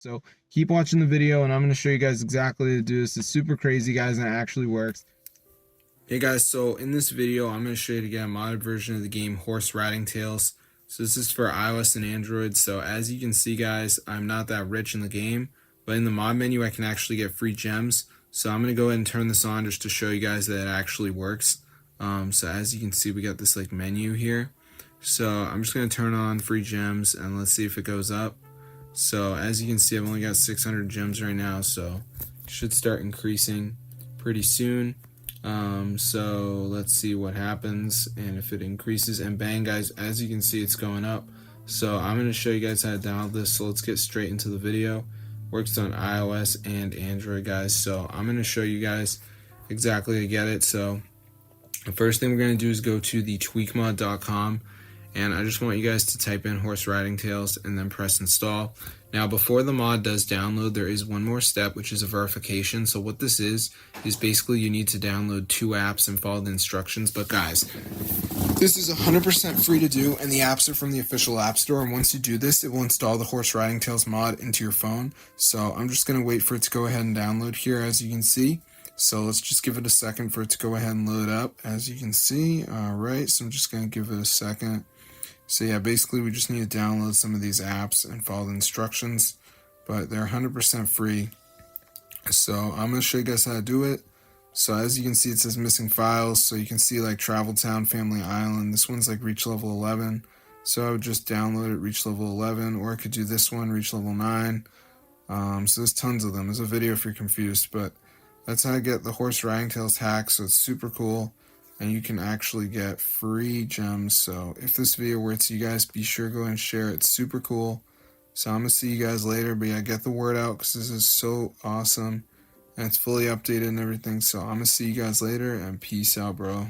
So keep watching the video and I'm going to show you guys exactly how to do this. It's super crazy, guys, and it actually works. Hey guys, so in this video I'm going to show you to get a modded version of the game Horse Riding Tales. So this is for iOS and Android. So as you can see, guys, I'm not that rich in the game, but in the mod menu I can actually get free gems. So I'm going to go ahead and turn this on just to show you guys that it actually works. So as you can see, we got this like menu here. So I'm just going to turn on free gems and let's see if it goes up. So as you can see, I've only got 600 gems right now, so it should start increasing pretty soon. So let's see what happens and if it increases, and bang guys, as you can see it's going up. So I'm going to show you guys how to download this, so let's get straight into the video. Works on iOS and Android, guys, so I'm going to show you guys exactly how to get it. So the first thing we're going to do is go to the tweakmod.com, and I just want you guys to type in Horse Riding Tales and then press install. Now before the mod does download, there is one more step, which is a verification. So what this is basically you need to download 2 apps and follow the instructions. But guys, this is 100% free to do, and the apps are from the official app store, and once you do this, it will install the Horse Riding Tales mod into your phone. So I'm just going to wait for it to go ahead and download here, as you can see. So let's just give it a second for it to go ahead and load up, as you can see. Alright, so I'm just going to give it a second. So yeah, basically we just need to download some of these apps and follow the instructions, but they're 100% free. So I'm going to show you guys how to do it. So as you can see, it says missing files. So you can see like Travel Town, Family Island. This one's like reach level 11. So I would just download it, reach level 11, or I could do this one, reach level 9. So there's tons of them. There's a video if you're confused, but that's how I get the Horse Riding Tales hack. So it's super cool, and you can actually get free gems. So if this video works to you guys, be sure to go and share it. It's super cool. So I'm going to see you guys later, but yeah, get the word out because this is so awesome and it's fully updated and everything. So I'm going to see you guys later, and peace out, bro.